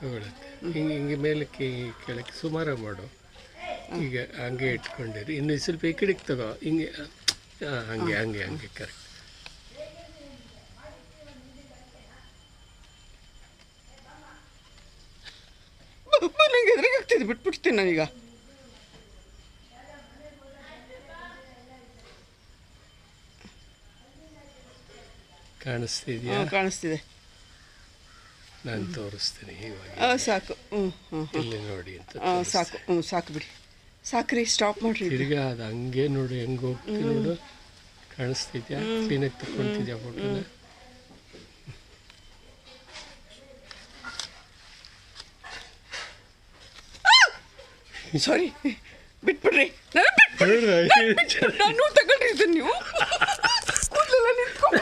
ತಗೊಳುತ್ತೆ. ಹಿಂಗೆ ಮೇಲಕ್ಕೆ ಕೆಳಕ್ಕೆ ಸುಮಾರು ಮಾಡು. ಈಗ ಹಂಗೆ ಇಟ್ಕೊಂಡಿರಿ. ಇನ್ನು ಸ್ವಲ್ಪ ಈ ಕಡೆಗೆ ತಗೋ. ಹಿಂಗೆ ಹಂಗೆ ಹಂಗೆ ಹಂಗೆ ಕರೆಕ್ಟ್. ನನಗೆ ಎದುರಿಗಾಗ್ತಿದೆ, ಬಿಟ್ಬಿಡ್ತೀನಿ ನಾನೀಗ. ಕಾಣಿಸ್ತಿದ್ಯಾ? ಕಾಣಿಸ್ತಿದೆ. ನಾನು ತೋರಿಸ್ತೀನಿ ಇವಾಗ. ಸಾಕು. ಇಲ್ಲಿ ನೋಡಿ ಅಂತ. ಸಾಕು. ಸಾಕು ಬಿಡಿ. ಸಾಕ್ರಿ, ಸ್ಟಾಪ್ ಮಾಡ್ರಿ. ತಿರ್ಗಾ ಅದು ಹಂಗೆ ನೋಡಿ ಹೆಂಗೆ ಹೋಗ್ತಿ ನೋಡು. ಕಾಣಿಸ್ತಿದ್ಯಾ? ಕ್ಲೀನಾಗಿ ತಗೊಳ್ತಿದ್ಯಾ ಫೋಟೋನ? ಸಾರಿ, ಬಿಟ್ಬಿಡ್ರಿ. ನಾನು ತಗೊಳ್ರಿ ಇದನ್ನು ನೀವು. ಕೂದಲೆಲ್ಲ ನಿಂತ್ಕೊಂಡು